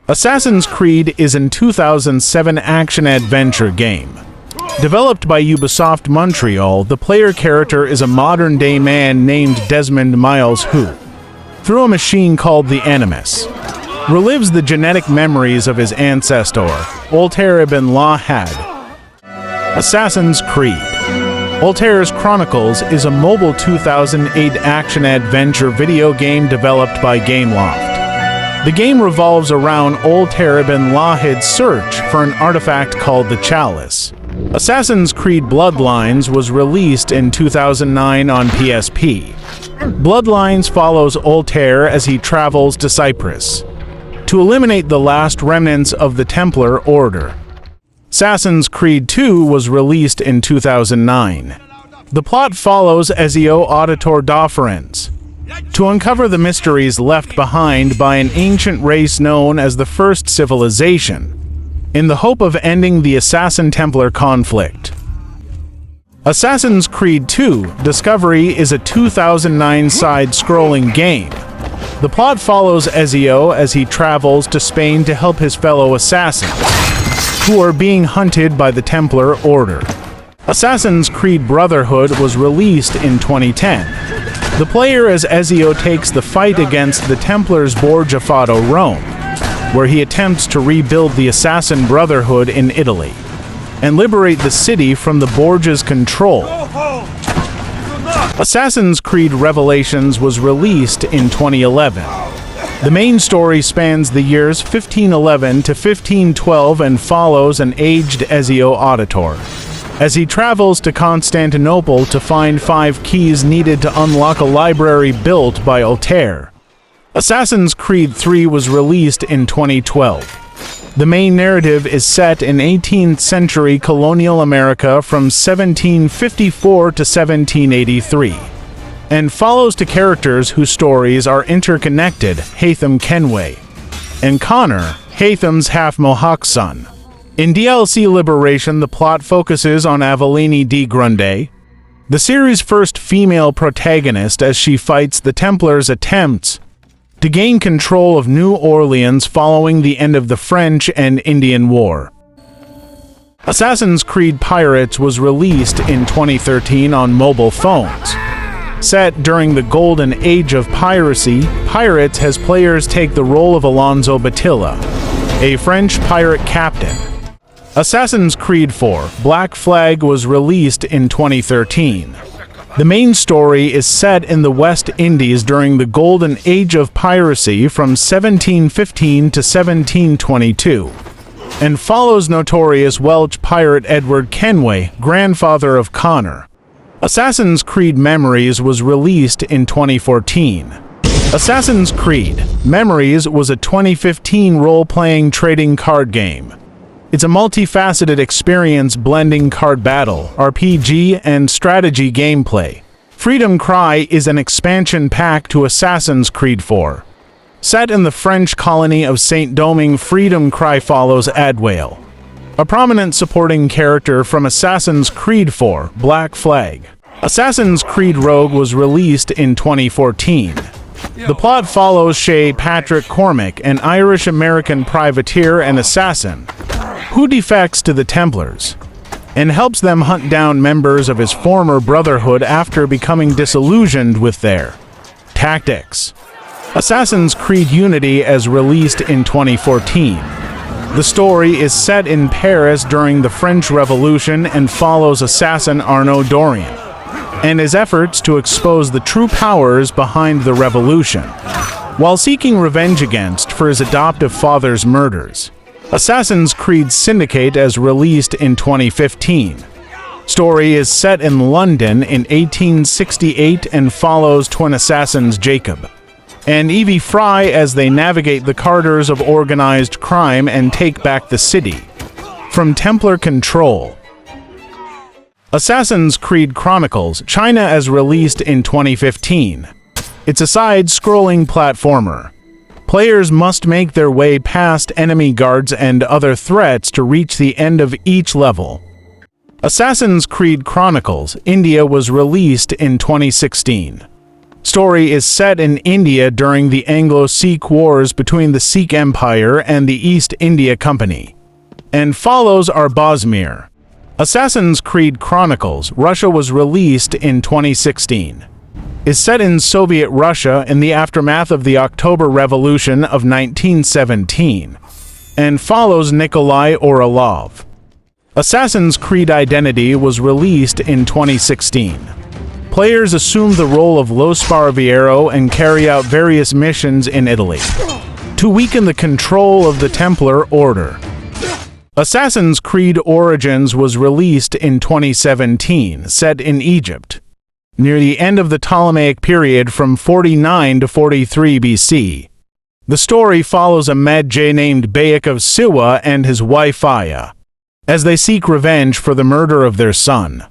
Assassin's Creed is a 2007 action-adventure game. Developed by Ubisoft Montreal, the player character is a modern-day man named Desmond Miles who, through a machine called the Animus, relives the genetic memories of his ancestor, Altair ibn Lahad. Assassin's Creed. Altair's Chronicles is a mobile 2008 action-adventure video game developed by Gameloft. The game revolves around Altair ibn Lahad's search for an artifact called the Chalice. Assassin's Creed Bloodlines was released in 2009 on PSP. Bloodlines follows Altair as he travels to Cyprus to eliminate the last remnants of the Templar Order. Assassin's Creed 2 was released in 2009. The plot follows Ezio Auditore Difference to uncover the mysteries left behind by an ancient race known as the First Civilization, in the hope of ending the Assassin-Templar conflict. Assassin's Creed 2: Discovery is a 2009 side-scrolling game. The plot follows Ezio as he travels to Spain to help his fellow assassins, who are being hunted by the Templar Order. Assassin's Creed Brotherhood was released in 2010. The player as Ezio takes the fight against the Templars Borgia Fato, Rome, where he attempts to rebuild the Assassin Brotherhood in Italy and liberate the city from the Borgia's control. Assassin's Creed Revelations was released in 2011. The main story spans the years 1511 to 1512 and follows an aged Ezio Auditore as he travels to Constantinople to find 5 keys needed to unlock a library built by Altair. Assassin's Creed 3 was released in 2012. The main narrative is set in 18th century colonial America from 1754 to 1783, and follows two characters whose stories are interconnected, Haytham Kenway and Connor, Haytham's half-Mohawk son. In DLC Liberation, the plot focuses on Avellini de Grunde, the series' first female protagonist, as she fights the Templars' attempts to gain control of New Orleans following the end of the French and Indian War. Assassin's Creed Pirates was released in 2013 on mobile phones. Set during the golden age of piracy, Pirates has players take the role of Alonso Batilla, a French pirate captain. Assassin's Creed 4: Black Flag was released in 2013. The main story is set in the West Indies during the golden age of piracy from 1715 to 1722, and follows notorious Welsh pirate Edward Kenway, grandfather of Connor. Assassin's Creed Memories was released in 2014. Assassin's Creed Memories was a 2015 role-playing trading card game. It's a multifaceted experience blending card battle, RPG, and strategy gameplay. Freedom Cry is an expansion pack to Assassin's Creed 4. Set in the French colony of Saint-Domingue, Freedom Cry follows Adwail, a prominent supporting character from Assassin's Creed 4: Black Flag. Assassin's Creed Rogue was released in 2014. The plot follows Shay Patrick Cormac, an Irish-American privateer and assassin who defects to the Templars and helps them hunt down members of his former Brotherhood after becoming disillusioned with their tactics. Assassin's Creed Unity as released in 2014. The story is set in Paris during the French Revolution and follows assassin Arnaud Dorian and his efforts to expose the true powers behind the revolution, while seeking revenge against for his adoptive father's murders. Assassin's Creed Syndicate as released in 2015. Story is set in London in 1868 and follows twin assassins Jacob and Evie Fry as they navigate the corridors of organized crime and take back the city from Templar control. Assassin's Creed Chronicles China as released in 2015. It's a side-scrolling platformer. Players must make their way past enemy guards and other threats to reach the end of each level. Assassin's Creed Chronicles India was released in 2016. Story is set in India during the Anglo-Sikh Wars between the Sikh Empire and the East India Company, and follows are Bosmir. Assassin's Creed Chronicles Russia was released in 2016. Is set in Soviet Russia in the aftermath of the October Revolution of 1917, and follows Nikolai Orlov. Assassin's Creed Identity was released in 2016. Players assume the role of Lo Sparviero and carry out various missions in Italy to weaken the control of the Templar Order. Assassin's Creed Origins was released in 2017, set in Egypt, near the end of the Ptolemaic period from 49 to 43 BC. The story follows a Medjay named Bayek of Siwa and his wife Aya, as they seek revenge for the murder of their son.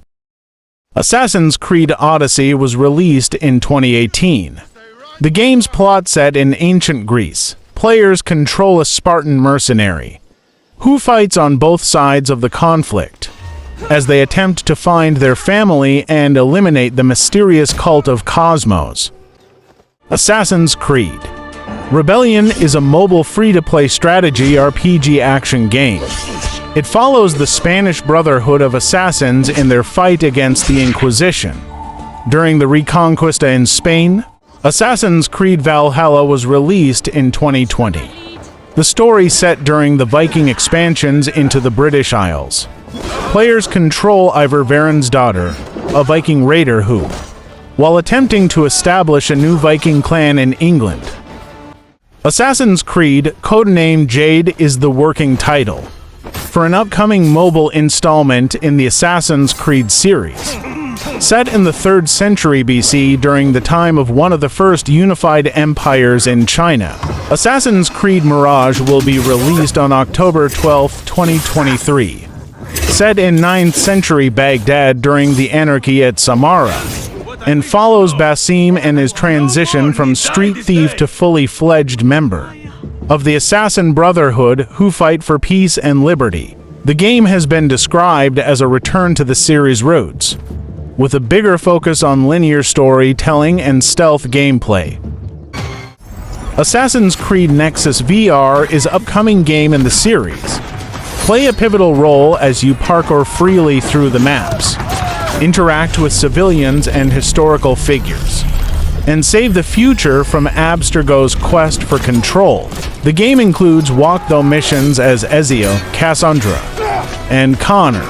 Assassin's Creed Odyssey was released in 2018. The game's plot set in ancient Greece. Players control a Spartan mercenary who fights on both sides of the conflict as they attempt to find their family and eliminate the mysterious cult of Cosmos. Assassin's Creed Rebellion is a mobile free-to-play strategy RPG action game. It follows the Spanish Brotherhood of assassins in their fight against the Inquisition. During the Reconquista in Spain, Assassin's Creed Valhalla was released in 2020. The story set during the Viking expansions into the British Isles. Players control Ivar Varen's daughter, a Viking raider who, while attempting to establish a new Viking clan in England. Assassin's Creed Codename Jade is the working title for an upcoming mobile installment in the Assassin's Creed series. Set in the 3rd century BC during the time of one of the first unified empires in China, Assassin's Creed Mirage will be released on October 12, 2023. Set in 9th century Baghdad during the anarchy at Samarra, and follows Basim and his transition from street thief to fully fledged member of the Assassin Brotherhood who fight for peace and liberty. The game has been described as a return to the series' roots, with a bigger focus on linear storytelling and stealth gameplay. Assassin's Creed Nexus VR is an upcoming game in the series. Play a pivotal role as you parkour freely through the maps, interact with civilians and historical figures, and save the future from Abstergo's quest for control. The game includes walk-through missions as Ezio, Cassandra, and Connor,